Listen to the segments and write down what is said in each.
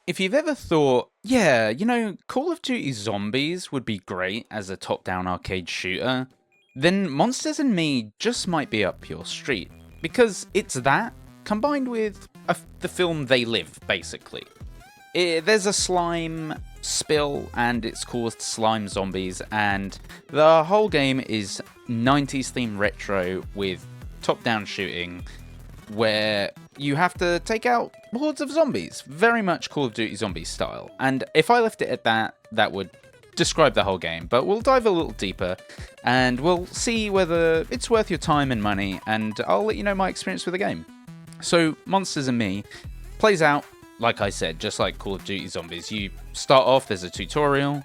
If you've ever thought, yeah, Call of Duty Zombies would be great as a top-down arcade shooter, then Monsters and Me just might be up your street. Because it's that, combined with the film They Live, basically. There's a slime spill, and it's caused slime zombies, and the whole game is 90s themed retro with top-down shooting, where you have to take out hordes of zombies. Very much Call of Duty Zombies style. And if I left it at that, that would describe the whole game. But we'll dive a little deeper, and we'll see whether it's worth your time and money, and I'll let you know my experience with the game. So, Monsters and Me plays out, like I said, just like Call of Duty Zombies. You start off, there's a tutorial,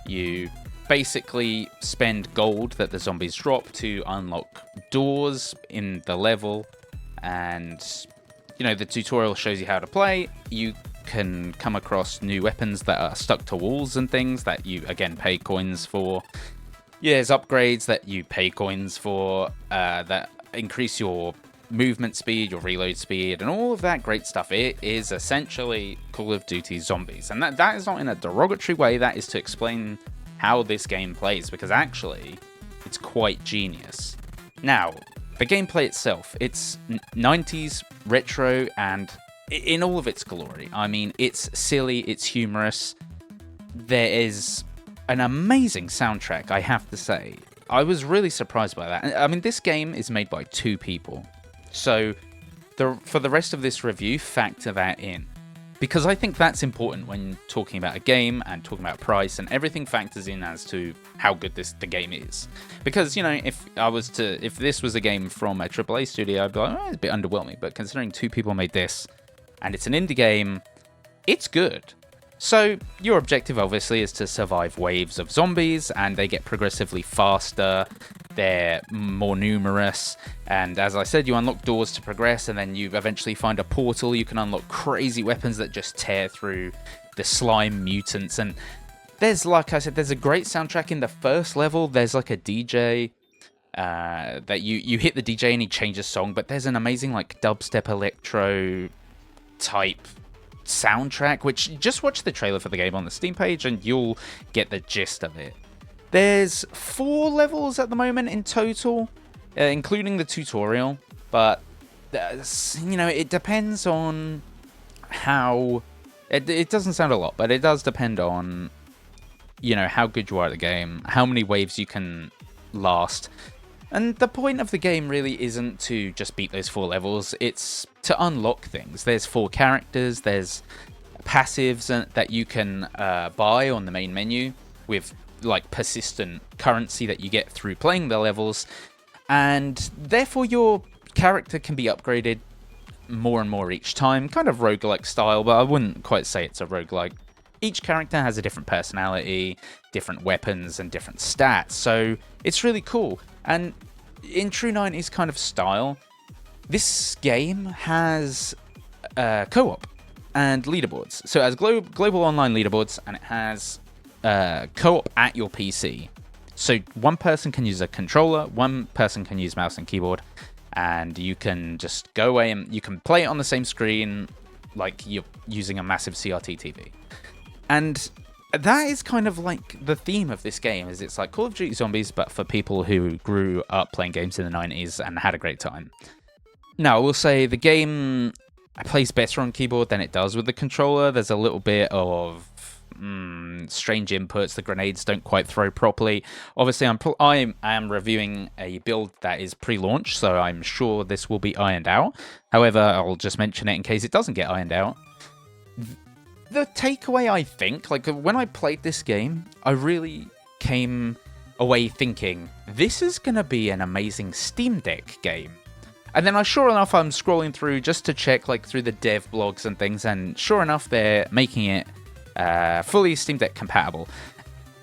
you basically spend gold that the zombies drop to unlock doors in the level, and the tutorial shows you how to play. You can come across new weapons that are stuck to walls and things that you again pay coins for. There's upgrades that you pay coins for that increase your movement speed, your reload speed, and all of that great stuff. It is essentially Call of Duty Zombies, and that is not in a derogatory way. That is to explain how this game plays, because actually it's quite genius. Now, the gameplay itself, it's 90s retro and in all of its glory. I mean, it's silly, it's humorous. There is an amazing soundtrack, I have to say. I was really surprised by that. I mean, this game is made by 2 people. So, for the rest of this review, factor that in. Because I think that's important when talking about a game and talking about price, and everything factors in as to how good the game is. Because, if this was a game from a AAA studio, I'd be like, it's a bit underwhelming. But considering 2 people made this, and it's an indie game, it's good. So, your objective, obviously, is to survive waves of zombies, and they get progressively faster, they're more numerous, and as I said, you unlock doors to progress, and then you eventually find a portal. You can unlock crazy weapons that just tear through the slime mutants, and like I said, there's a great soundtrack in the first level. There's like a DJ that you hit the DJ and he changes song, but there's an amazing like dubstep electro type soundtrack, which just watch the trailer for the game on the Steam page and you'll get the gist of it. There's 4 levels at the moment in total, including the tutorial, but it depends on how it doesn't sound a lot, but it does depend on how good you are at the game, how many waves you can last. And the point of the game really isn't to just beat those 4 levels, it's to unlock things. There's 4 characters, there's passives that you can buy on the main menu with like persistent currency that you get through playing the levels, and therefore your character can be upgraded more and more each time, kind of roguelike style, but I wouldn't quite say it's a roguelike. Each character has a different personality, different weapons, and different stats, so it's really cool. And in true 90s kind of style, this game has co-op and leaderboards. So it has global online leaderboards, and it has co-op at your PC. So one person can use a controller, one person can use mouse and keyboard, and you can just go away and you can play it on the same screen like you're using a massive CRT TV. And that is kind of like the theme of this game, is it's like Call of Duty Zombies, but for people who grew up playing games in the 90s and had a great time. Now, I will say the game plays better on keyboard than it does with the controller. There's a little bit of strange inputs. The grenades don't quite throw properly. Obviously, I am reviewing a build that is pre-launch, so I'm sure this will be ironed out. However, I'll just mention it in case it doesn't get ironed out. The takeaway, I think, like when I played this game, I really came away thinking, this is going to be an amazing Steam Deck game. And then sure enough, I'm scrolling through just to check like through the dev blogs and things, and sure enough, they're making it fully Steam Deck compatible.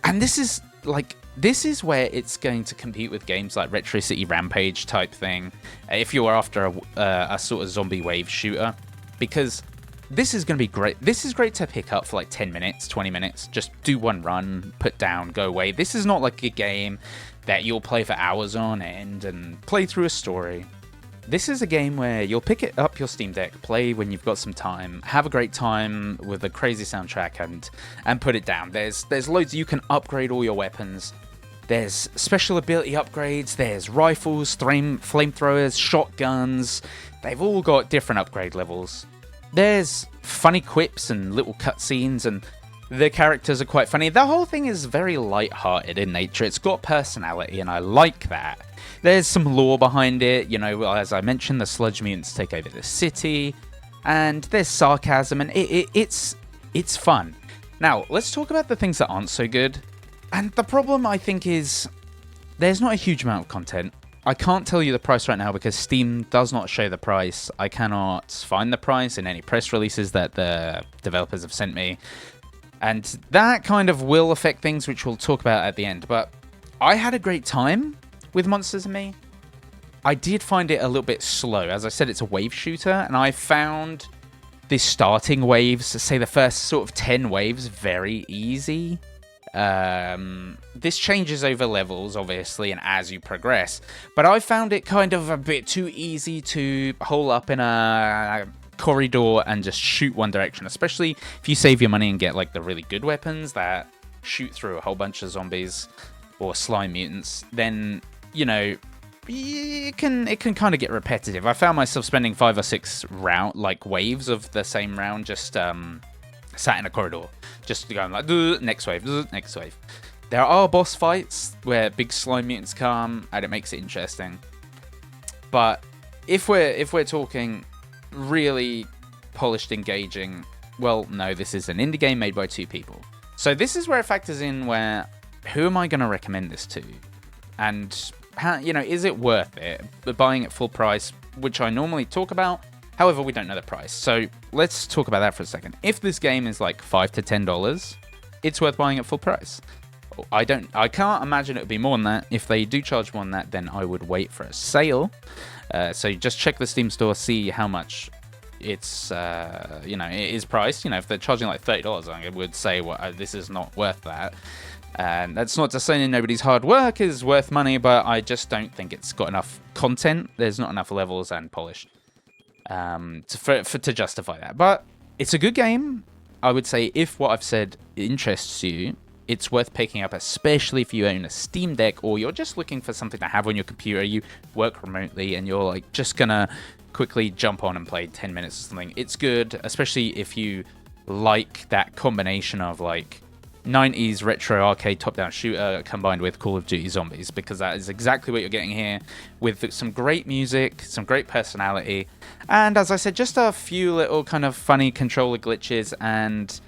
And this is where it's going to compete with games like Retro City Rampage type thing, if you're after a sort of zombie wave shooter, because this is going to be great. This is great to pick up for like 10 minutes, 20 minutes. Just do one run, put down, go away. This is not like a game that you'll play for hours on end and play through a story. This is a game where you'll pick it up your Steam Deck, play when you've got some time, have a great time with a crazy soundtrack, and put it down. There's loads. You can upgrade all your weapons. There's special ability upgrades. There's rifles, flamethrowers, shotguns. They've all got different upgrade levels. There's funny quips and little cutscenes, and the characters are quite funny. The whole thing is very light-hearted in nature. It's got personality, and I like that. There's some lore behind it. You know, as I mentioned, the sludge mutants take over the city, and there's sarcasm, and it's fun. Now, let's talk about the things that aren't so good. And the problem, I think, is there's not a huge amount of content. I can't tell you the price right now because Steam does not show the price. I cannot find the price in any press releases that the developers have sent me. And that kind of will affect things, which we'll talk about at the end. But I had a great time with Monsters and Me. I did find it a little bit slow. As I said, it's a wave shooter, and I found the starting waves, say the first sort of 10 waves, very easy. This changes over levels, obviously, and as you progress. But I found it kind of a bit too easy to hole up in a corridor and just shoot one direction, especially if you save your money and get like the really good weapons that shoot through a whole bunch of zombies or slime mutants. Then, you know, it can kind of get repetitive. I found myself spending 5 or 6 waves of the same round just sat in a corridor, just going like next wave, next wave. There are boss fights where big slime mutants come, and it makes it interesting. But if we're talking really polished, engaging, well, no, this is an indie game made by 2 people. So this is where it factors in where, who am I going to recommend this to? And, how, you know, is it worth it? Buying at full price, which I normally talk about. However, we don't know the price. So let's talk about that for a second. If this game is like $5 to $10, it's worth buying at full price. I can't imagine it would be more than that. If they do charge more than that, then I would wait for a sale. So just check the Steam store, see how much it's, you know, it is priced. You know, if they're charging like $30, I would say, well, this is not worth that. And that's not to say that nobody's hard work is worth money, but I just don't think it's got enough content. There's not enough levels and polish to justify that. But it's a good game. I would say if what I've said interests you, it's worth picking up, especially if you own a Steam Deck or you're just looking for something to have on your computer. You work remotely and you're like just gonna quickly jump on and play 10 minutes or something. It's good, especially if you like that combination of like 90s retro arcade top-down shooter combined with Call of Duty Zombies, because that is exactly what you're getting here, with some great music, some great personality, and as I said, just a few little kind of funny controller glitches, and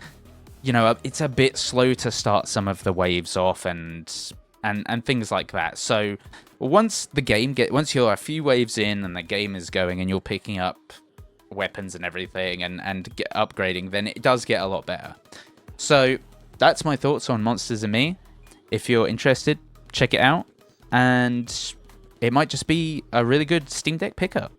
you know, it's a bit slow to start some of the waves off and things like that. So once you're a few waves in and the game is going and you're picking up weapons and everything and upgrading, then it does get a lot better. So that's my thoughts on Monsters and Me. If you're interested, check it out, and it might just be a really good Steam Deck pickup.